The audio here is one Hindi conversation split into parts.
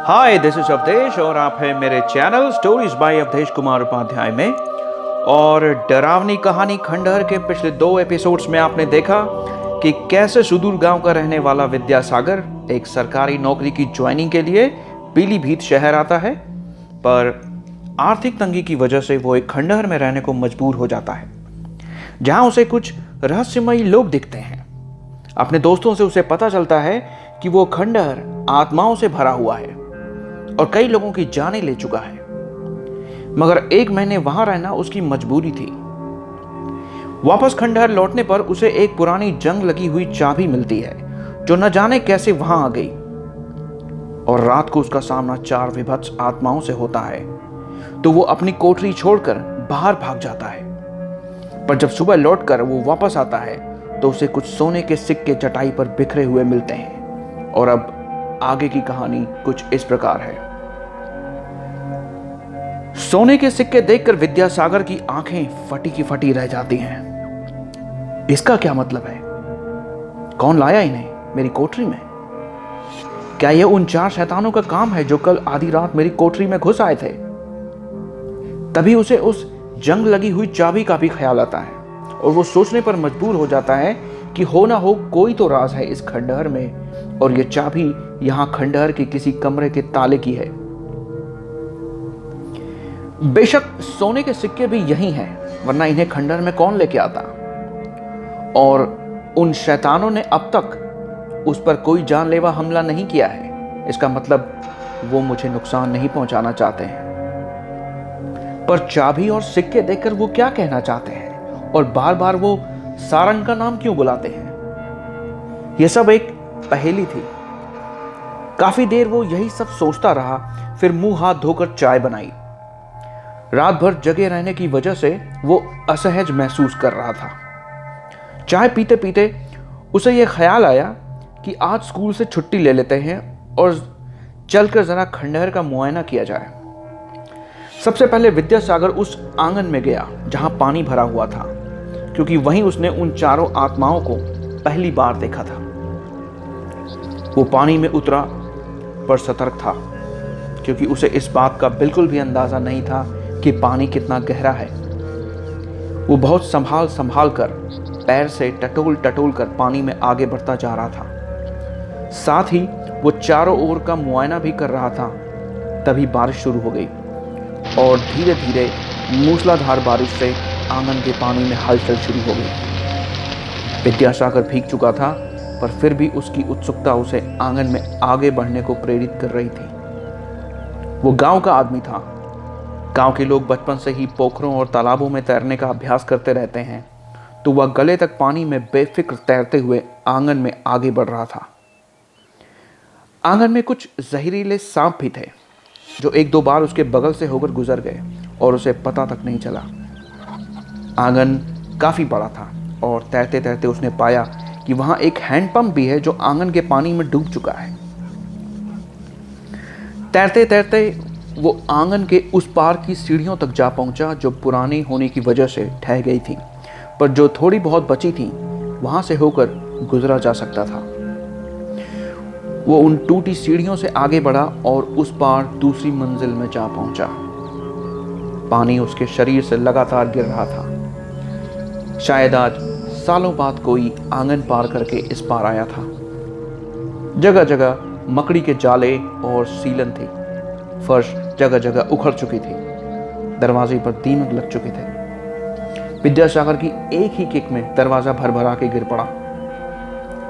हाय, दिस इज अवधेश और आप हैं मेरे channel stories by Awadhesh Kumar Upadhyay में। और डरावनी कहानी खंडहर के पिछले 2 एपिसोड्स में आपने देखा कि कैसे सुदूर गांव का रहने वाला विद्यासागर एक सरकारी नौकरी की ज्वाइनिंग के लिए पीलीभीत शहर आता है, पर आर्थिक तंगी की वजह से वो एक खंडहर में रहने को मजबूर हो जाता है, जहां उसे कुछ रहस्यमयी लोग दिखते हैं। अपने दोस्तों से उसे पता चलता है कि वो खंडहर आत्माओं से भरा हुआ है और कई लोगों की जानें ले चुका है, मगर 1 महीने वहां रहना उसकी मजबूरी थी। वापस खंडहर लौटने पर उसे एक पुरानी जंग लगी हुई चाबी मिलती है, जो न जाने कैसे वहां आ गई। और रात को उसका सामना 4 विभत्स आत्माओं से होता है, तो वो अपनी कोठरी छोड़कर बाहर भाग जाता है। पर जब सुबह लौटकर वो वापस आता है तो उसे कुछ सोने के सिक्के चटाई पर बिखरे हुए मिलते हैं। और अब आगे की कहानी कुछ इस प्रकार है। सोने के सिक्के देखकर विद्यासागर की आंखें फटी की फटी रह जाती हैं। इसका क्या मतलब है? कौन लाया इन्हें मेरी कोठरी में? क्या यह उन 4 शैतानों का काम है जो कल आधी रात मेरी कोठरी में घुस आए थे? तभी उसे उस जंग लगी हुई चाबी का भी ख्याल आता है और वो सोचने पर मजबूर हो जाता है कि हो ना हो कोई तो राज है इस खंडहर में, और ये चाबी यहां खंडहर के किसी कमरे के ताले की है। बेशक सोने के सिक्के भी यही हैं, वरना इन्हें खंडहर में कौन लेके आता? और उन शैतानों ने अब तक उस पर कोई जानलेवा हमला नहीं किया है। इसका मतलब वो मुझे नुकसान नहीं पहुंचाना चाहते हैं। पर चाबी और सिक्के देखकर वो क्या कहना चाहते हैं और बार बार वो सारंग का नाम क्यों बुलाते हैं? यह सब एक पहेली थी। काफी देर वो यही सब सोचता रहा, फिर मुंह हाथ धोकर चाय बनाई। रात भर जगे रहने की वजह से वो असहज महसूस कर रहा था। चाय पीते पीते उसे यह ख्याल आया कि आज स्कूल से छुट्टी ले लेते हैं और चलकर जरा खंडहर का मुआयना किया जाए। सबसे पहले विद्यासागर उस आंगन में गया जहां पानी भरा हुआ था, क्योंकि वहीं उसने उन 4 आत्माओं को पहली बार देखा था। वो पानी में उतरा पर सतर्क था, क्योंकि उसे इस बात का बिल्कुल भी अंदाजा नहीं था कि पानी कितना गहरा है। वो बहुत संभाल संभाल कर पैर से टटोल टटोल कर पानी में आगे बढ़ता जा रहा था। साथ ही वो चारों ओर का मुआयना भी कर रहा था। तभी बारिश शुरू हो गई और धीरे धीरे मूसलाधार बारिश से आंगन के पानी में हलचल शुरू हो गई। विद्यासागर भीग चुका था, पर फिर भी उसकी उत्सुकता उसे आंगन में आगे बढ़ने को प्रेरित कर रही थी। वो गांव का आदमी था। गांव के लोग बचपन से ही पोखरों और तालाबों में तैरने का अभ्यास करते रहते हैं, तो वह गले तक पानी में बेफिक्र तैरते हुए आंगन में आगे बढ़ रहा था। आंगन में कुछ जहरीले सांप भी थे, जो 1-2 बार उसके बगल से होकर गुजर गए और उसे पता तक नहीं चला। आंगन काफी बड़ा था और तैरते तैरते उसने पाया कि वहां एक हैंडपंप भी है जो आंगन के पानी में डूब चुका है। तैरते तैरते वो आंगन के उस पार की सीढ़ियों तक जा पहुंचा, जो पुरानी होने की वजह से ढह गई थी, पर जो थोड़ी बहुत बची थी वहां से होकर गुजरा जा सकता था। वो उन टूटी सीढ़ियों से आगे बढ़ा और उस पार दूसरी मंजिल में जा पहुंचा। पानी उसके शरीर से लगातार गिर रहा था। शायद आज सालों बाद कोई आंगन पार करके इस पार आया था। जगह जगह मकड़ी के जाले और सीलन थी। फर्श जगह जगह उखड़ चुकी थी। दरवाजे पर दीमक लग चुके थे। विद्यासागर की एक ही किक में दरवाजा भरभरा के गिर पड़ा।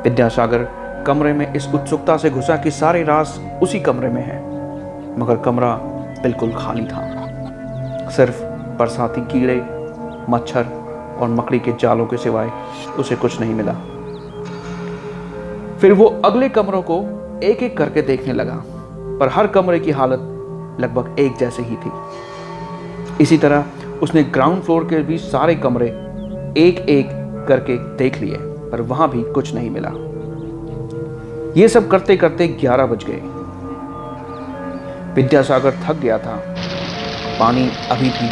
विद्यासागर कमरे में इस उत्सुकता से घुसा कि सारे राज उसी कमरे में है, मगर कमरा बिल्कुल खाली था। सिर्फ बरसाती कीड़े, मच्छर और मकड़ी के जालों के सिवाय उसे कुछ नहीं मिला। फिर वो अगले कमरों को एक एक करके देखने लगा, पर हर कमरे की हालत लगभग एक जैसे ही थी। इसी तरह उसने ग्राउंड फ्लोर के भी सारे कमरे एक एक करके देख लिए, पर वहां भी कुछ नहीं मिला। ये सब करते करते 11 बज गए। विद्यासागर थक गया था। पानी अभी भी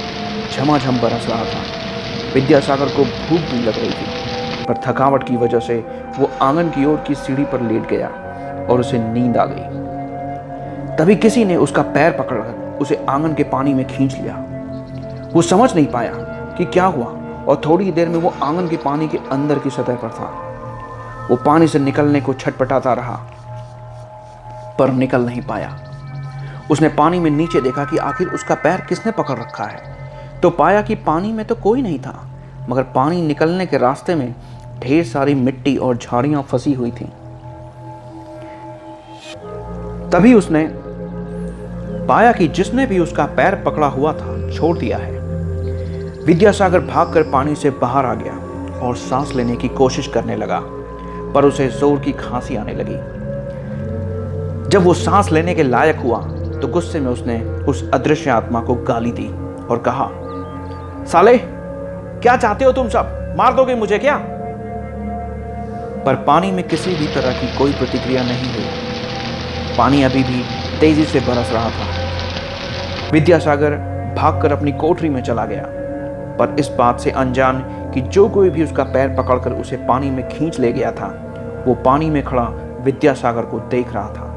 झमाझम बरस रहा था। विद्यासागर को भूख भी लग रही थी, पर थकावट की वजह से वो आंगन की ओर की सीढ़ी पर लेट गया और उसे नींद आ गई। तभी किसी ने उसका पैर पकड़कर उसे आंगन के पानी में खींच लिया। वो समझ नहीं पाया कि क्या हुआ और थोड़ी देर में वो आंगन के पानी के अंदर की सतह पर था। वो पानी से निकलने को छटपटाता रहा पर निकल नहीं पाया। उसने पानी में नीचे देखा कि आखिर उसका पैर किसने पकड़ रखा है, तो पाया कि पानी में तो कोई नहीं था, मगर पानी निकलने के रास्ते में ढेर सारी मिट्टी और झाड़ियां फंसी हुई थीं। तभी उसने पाया कि जिसने भी उसका पैर पकड़ा हुआ था छोड़ दिया है। विद्यासागर भागकर पानी से बाहर आ गया और सांस लेने की कोशिश करने लगा, पर उसे जोर की खांसी आने लगी। जब वो सांस लेने के लायक हुआ तो गुस्से में उसने उस अदृश्य आत्मा को गाली दी और कहा, साले क्या चाहते हो तुम सब, मार दोगे मुझे क्या? पर पानी में किसी भी तरह की कोई प्रतिक्रिया नहीं हुई। पानी अभी भी तेजी से बरस रहा था। विद्यासागर भागकर अपनी कोठरी में चला गया, पर इस बात से अनजान कि जो कोई भी उसका पैर पकड़कर उसे पानी में खींच ले गया था, वो पानी में खड़ा विद्यासागर को देख रहा था।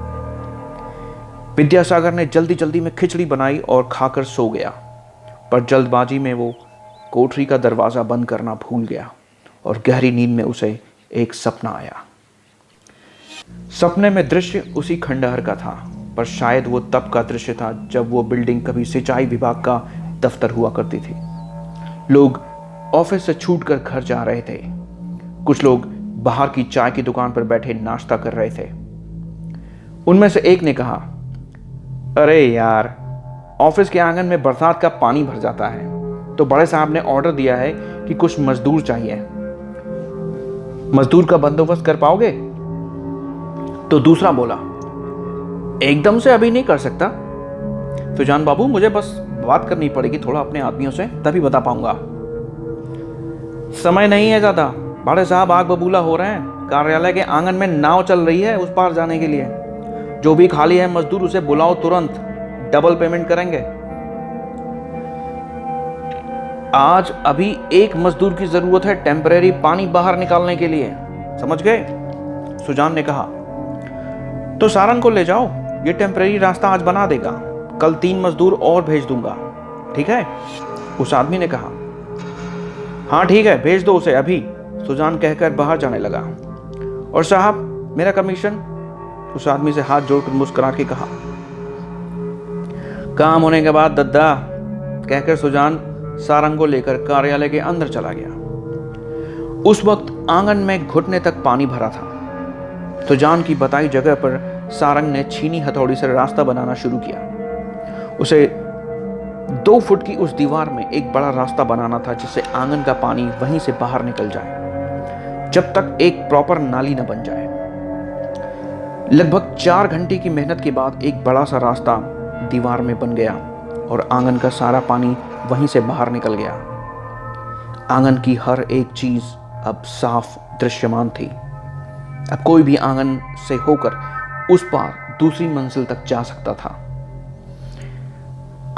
विद्यासागर ने जल्दी जल्दी में खिचड़ी बनाई और खाकर सो गया, पर जल्दबाजी में वो कोठरी का दरवाज़ा बंद करना भूल गया और गहरी नींद में उसे एक सपना आया। सपने में दृश्य उसी खंडहर का था, पर शायद वो तब का दृश्य था जब वो बिल्डिंग कभी सिंचाई विभाग का दफ्तर हुआ करती थी। लोग ऑफिस से छूटकर घर जा रहे थे। कुछ लोग बाहर की चाय की दुकान पर बैठे नाश्ता कर रहे थे। उनमें से एक ने कहा, अरे यार, ऑफिस के आंगन में बरसात का पानी भर जाता है, तो बड़े साहब ने ऑर्डर दिया है कि कुछ मजदूर चाहिए। मजदूर का बंदोबस्त कर पाओगे? तो दूसरा बोला, एकदम से अभी नहीं कर सकता सुजान बाबू, मुझे बस बात करनी पड़ेगी थोड़ा अपने आदमियों से, तभी बता पाऊंगा। समय नहीं है ज्यादा, बड़े साहब आग बबूला हो रहे हैं। कार्यालय के आंगन में नाव चल रही है उस पार जाने के लिए। जो भी खाली है मजदूर उसे बुलाओ, तुरंत डबल पेमेंट करेंगे। आज अभी एक मजदूर की जरूरत है टेम्परेरी पानी बाहर निकालने के लिए, समझ गए? सुजान ने कहा, तो सारंग को ले जाओ, ये टेम्परेरी रास्ता आज बना देगा, कल 3 मजदूर और भेज दूंगा, ठीक है? उस आदमी ने कहा, हाँ ठीक है, भेज दो उसे अभी। सुजान कहकर बाहर जाने लगा। और साहब, मेरा कमीशन? उस आदमी से हाथ जोड़कर मुस्कुरा के कहा। काम होने के बाद दद्दा, कहकर सुजान सारंग को लेकर कार्यालय के अंदर चला गया। उस वक्त आंगन में घुटने तक पानी भरा था। सुजान की बताई जगह पर सारंग ने छीनी हथौड़ी से रास्ता बनाना शुरू किया। उसे 2 फुट की उस दीवार में एक बड़ा रास्ता बनाना था जिससे आंगन का पानी वहीं से बाहर निकल जाए, जब तक एक प्रॉपर नाली न बन जाए। लगभग 4 घंटे की मेहनत के बाद एक बड़ा सा रास्ता दीवार में बन गया और आंगन का सारा पानी वहीं से बाहर निकल गया। आंगन की हर एक चीज अब साफ दृश्यमान थी। अब कोई भी आंगन से होकर उस पार दूसरी मंजिल तक जा सकता था।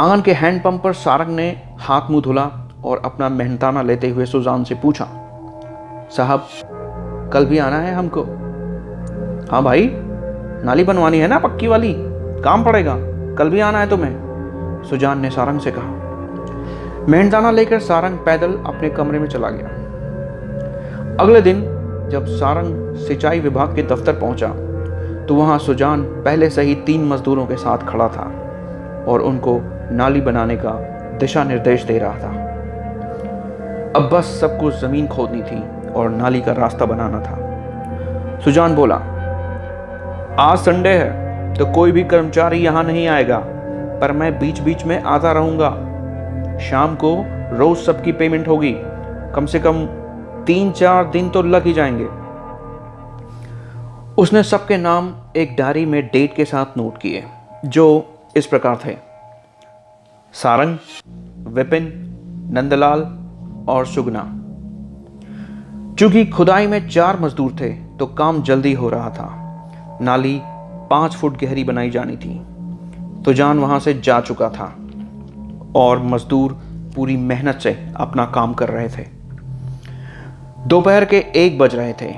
आंगन के हैंडपंप पर सारंग ने हाथ मुंह धुला और अपना मेहनताना लेते हुए सुजान से पूछा, साहब कल भी आना है हमको? हाँ भाई, नाली बनवानी है ना पक्की वाली, काम पड़ेगा, कल भी आना है तुम्हें, सुजान ने सारंग से कहा। मेहनताना लेकर सारंग पैदल अपने कमरे में चला गया। अगले दिन जब सारंग सिंचाई विभाग के दफ्तर पहुंचा तो वहां सुजान पहले से ही 3 मजदूरों के साथ खड़ा था और उनको नाली बनाने का दिशा निर्देश दे रहा था। अब बस सबको जमीन खोदनी थी और नाली का रास्ता बनाना था। सुजान बोला, आज संडे है तो कोई भी कर्मचारी यहां नहीं आएगा, पर मैं बीच बीच में आता रहूंगा। शाम को रोज सबकी पेमेंट होगी, कम से कम 3-4 दिन तो लग ही जाएंगे। उसने सबके नाम एक डायरी में डेट के साथ नोट किए, जो इस प्रकार थे, सारंग, विपिन, नंदलाल और सुगना। चूंकि खुदाई में 4 मजदूर थे तो काम जल्दी हो रहा था। नाली 5 फुट गहरी बनाई जानी थी। सुजान वहां से जा चुका था और मजदूर पूरी मेहनत से अपना काम कर रहे थे। दोपहर के 1 बज रहे थे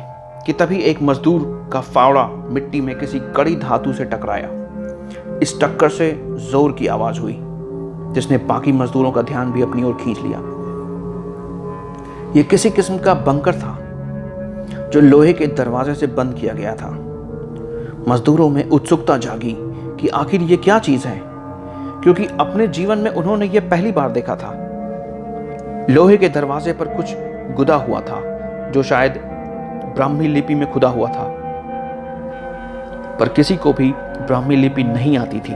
कि तभी एक मजदूर का फावड़ा मिट्टी में किसी कड़ी धातु से टकराया, इस टक्कर से जोर की आवाज हुई जिसने बाकी मजदूरों का ध्यान भी अपनी ओर खींच लिया। यह किसी किस्म का बंकर था जो लोहे के दरवाजे से बंद किया गया था। मजदूरों में उत्सुकता जागी कि आखिर ये क्या चीज है, क्योंकि अपने जीवन में उन्होंने ये पहली बार देखा था। लोहे के दरवाजे पर कुछ गुदा हुआ था जो शायद ब्राह्मी लिपि में खुदा हुआ था, पर किसी को भी ब्राह्मी लिपि नहीं आती थी।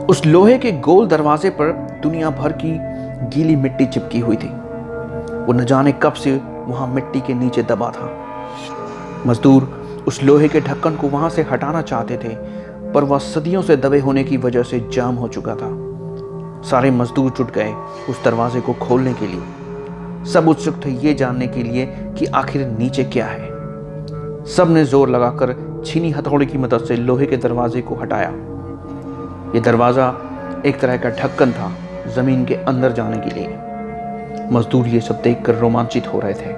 उस लोहे के गोल दरवाजे पर दुनिया भर की गीली मिट्टी चिपकी हुई थी। वो न जाने कब से वहां मिट्टी के नीचे दबा था। मजदूर उस लोहे के ढक्कन को वहां से हटाना चाहते थे, पर वह सदियों से दबे होने की वजह से जाम हो चुका था। सारे मजदूर जुट गए उस दरवाजे को खोलने के लिए। सब उत्सुक थे ये जानने के लिए कि आखिर नीचे क्या है। सब ने जोर लगाकर छीनी हथौड़ी की मदद से लोहे के दरवाजे को हटाया। यह दरवाजा एक तरह का ढक्कन था जमीन के अंदर जाने के लिए। मजदूर ये सब देखकर रोमांचित हो रहे थे।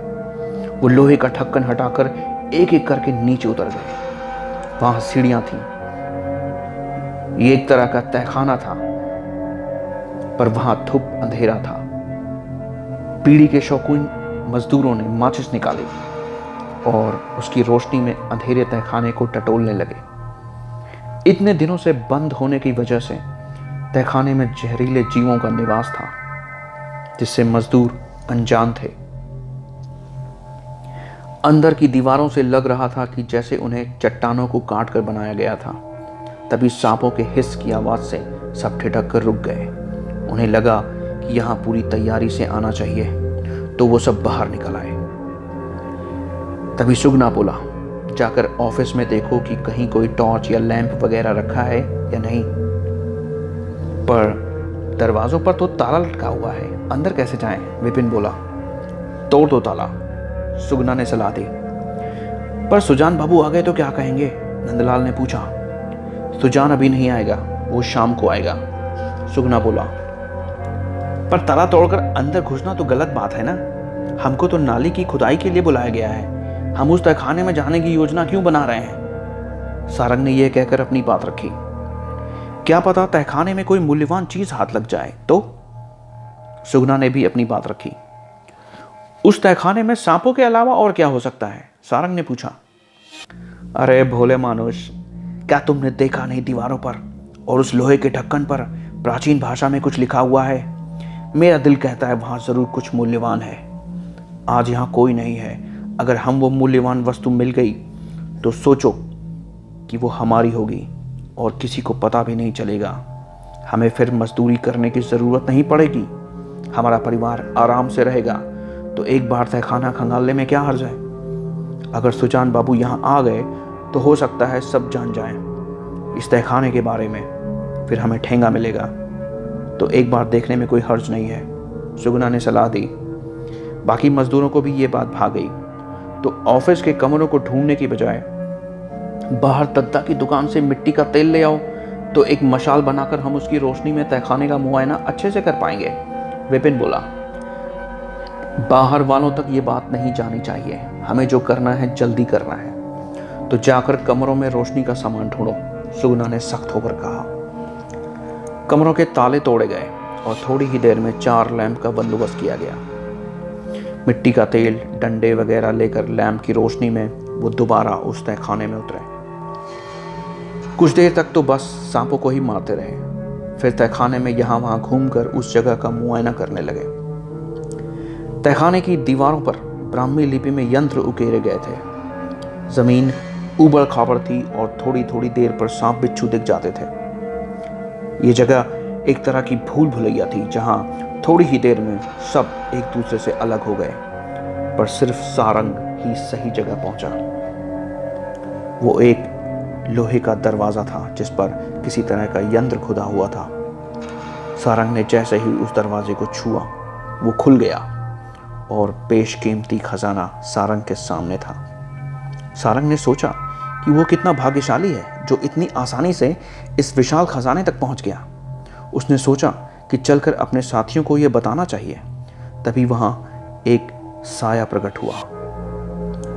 वो लोहे का ढक्कन हटाकर एक एक करके नीचे उतर गए। वहां सीढ़ियां थीं। ये एक तरह का तहखाना था, पर वहां धूप अंधेरा था। पीढ़ी के शौकीन मजदूरों ने माचिस निकाली और उसकी रोशनी में अंधेरे तहखाने को टटोलने लगे। इतने दिनों से बंद होने की वजह से तहखाने में जहरीले जीवों का निवास था, जिससे मजदूर अनजान थे। अंदर की दीवारों से लग रहा था कि जैसे उन्हें चट्टानों को काट कर बनाया गया था। तभी सांपों के हिस्स की आवाज से सब ठिठक कर रुक गए। उन्हें लगा कि यहां पूरी तैयारी से आना चाहिए, तो वो सब बाहर निकल आए। तभी सुगना बोला, जाकर ऑफिस में देखो कि कहीं कोई टॉर्च या लैंप वगैरह रखा है या नहीं। पर दरवाजों पर तो ताला लटका हुआ है, अंदर कैसे जाएं? विपिन बोला। तोड़ दो ताला, सुगना ने सलाह दी। पर सुजान बाबू आ गए तो क्या कहेंगे? नंदलाल ने पूछा। सुजान अभी नहीं आएगा, वो शाम को आएगा, सुगना बोला। पर ताला तोड़कर अंदर घुसना तो गलत बात है ना। हमको तो नाली की खुदाई के लिए बुलाया गया है। हम उस तहखाने में जाने की योजना क्यों बना रहे हैं? सारंग ने यह कहकर अपनी बात रखी। क्या पता तहखाने में कोई मूल्यवान चीज हाथ लग जाए तो? सुगना ने भी अपनी बात रखी। उस तहखाने में सांपों के अलावा और क्या हो सकता है? सारंग ने पूछा। अरे भोले मानुष, क्या तुमने देखा नहीं दीवारों पर और उस लोहे के ढक्कन पर प्राचीन भाषा में कुछ लिखा हुआ है? मेरा दिल कहता है वहां जरूर कुछ मूल्यवान है। आज यहां कोई नहीं है। अगर हम वो मूल्यवान वस्तु मिल गई तो सोचो कि वो हमारी होगी और किसी को पता भी नहीं चलेगा। हमें फिर मजदूरी करने की जरूरत नहीं पड़ेगी। हमारा परिवार आराम से रहेगा। तो एक बार तहखाना खंगालने में क्या हर्ज है? अगर सुजान बाबू यहाँ आ गए तो हो सकता है सब जान जाएं इस तहखाने के बारे में, फिर हमें ठेंगा मिलेगा। तो एक बार देखने में कोई हर्ज नहीं है, सुगना ने सलाह दी। बाकी मजदूरों को भी ये बात भा गई। तो ऑफिस के कमरों को ढूंढने की बजाय बाहर दद्दा की दुकान से मिट्टी का तेल ले आओ, तो एक मशाल बनाकर हम उसकी रोशनी में तहखाने का मुआयना अच्छे से कर पाएंगे, विपिन बोला। बाहर वालों तक ये बात नहीं जानी चाहिए। हमें जो करना है जल्दी करना है। तो जाकर कमरों में रोशनी का सामान ढूंढो, सुगना ने सख्त होकर कहा। कमरों के ताले तोड़े गए और थोड़ी ही देर में 4 लैंप का बंदोबस्त किया गया। मिट्टी का तेल, डंडे वगैरह लेकर लैंप की रोशनी में वो दोबारा उस तहखाने में उतरे। कुछ देर तक तो बस सांपों को ही मारते रहे। फिर तहखाने में यहाँ वहाँ घूमकर उस जगह का मुआयना करने लगे। तहखाने की दीवारों पर ब्राह्मी लिपि में यंत्र उकेरे गए थे। जमीन उबड़ खाबड़ थी और थोड़ी थोड़ी देर पर सांप बिच्छू दिख जाते थे। ये जगह एक तरह की भूल भुलैया थी, जहां थोड़ी ही देर में सब एक दूसरे से अलग हो गए, पर सिर्फ सारंग ही सही जगह पहुंचा। वो एक लोहे का दरवाजा था जिस पर किसी तरह का यंत्र खुदा हुआ था। सारंग ने जैसे ही उस दरवाजे को छुआ, वो खुल गया और बेशकीमती खजाना सारंग के सामने था। सारंग ने सोचा कि वो कितना भाग्यशाली है जो इतनी आसानी से इस विशाल खजाने तक पहुंच गया। उसने सोचा कि चलकर अपने साथियों को यह बताना चाहिए। तभी वहां एक साया प्रकट हुआ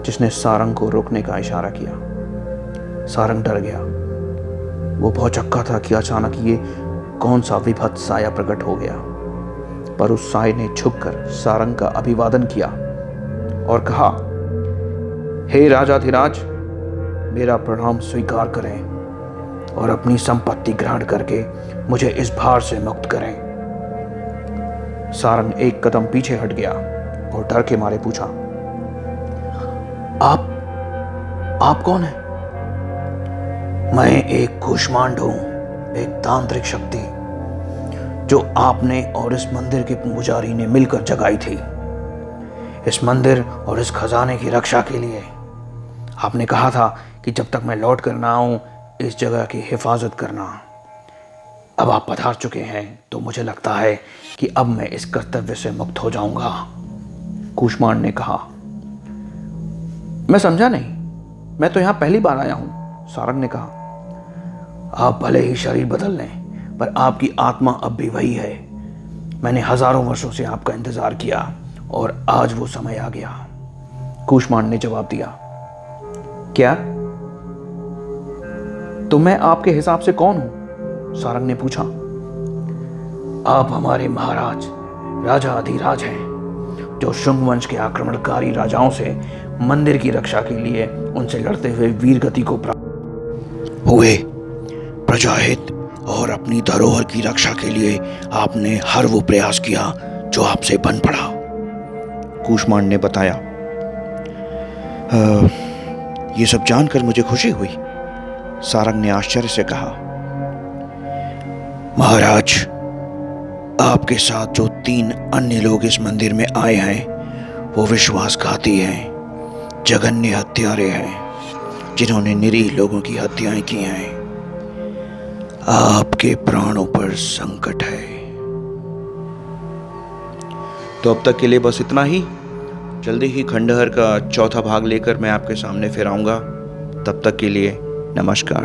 जिसने सारंग को रोकने का इशारा किया। सारंग डर गया। वो भौचक्का था कि अचानक ये कौन सा विभत्त साया प्रकट हो गया, पर उस साय ने झुककर सारंग का अभिवादन किया और कहा, हे राजाधिराज, मेरा प्रणाम स्वीकार करें और अपनी संपत्ति ग्रहण करके मुझे इस भार से मुक्त करें। सारंग एक कदम पीछे हट गया और डर के मारे पूछा, आप कौन हैं? मैं एक कूष्मांड हूं, एक तांत्रिक शक्ति जो आपने और इस मंदिर के पुजारी ने मिलकर जगाई थी। इस मंदिर और इस खजाने की रक्षा के लिए आपने कहा था कि जब तक मैं लौट कर ना आऊं इस जगह की हिफाजत करना। अब आप पधार चुके हैं तो मुझे लगता है कि अब मैं इस कर्तव्य से मुक्त हो जाऊंगा। कूष्मांड ने कहा, मैं समझा नहीं, मैं तो यहां पहली बार आया हूं। सारंग ने कहा, आप भले ही शरीर बदल लें पर आपकी आत्मा अब भी वही है। मैंने हजारों वर्षों से आपका इंतजार किया और आज वो समय आ गया। कूष्मांड ने जवाब दिया, क्या? तो मैं आपके हिसाब से कौन हूं? सारंग ने पूछा। आप हमारे महाराज राजा अधिराज हैं, जो शुंग वंश के आक्रमणकारी राजाओं से मंदिर की रक्षा के लिए उनसे लड़ते हुए वीर गति को प्राप्त हुए। प्रजाहित और अपनी धरोहर की रक्षा के लिए आपने हर वो प्रयास किया जो आपसे बन पड़ा। कूष्मांड ने बताया, ये सब जानकर मुझे खुशी हुई। सारंग ने आश्चर्य से कहा, महाराज, आपके साथ जो 3 अन्य लोग इस मंदिर में आए हैं वो विश्वासघाती हैं, जघन्य हत्यारे हैं, जिन्होंने निरीह लोगों की हत्याएं की हैं। आपके प्राणों पर संकट है। तो अब तक के लिए बस इतना ही। जल्दी ही खंडहर का चौथा भाग लेकर मैं आपके सामने फिर आऊंगा। तब तक के लिए नमस्कार।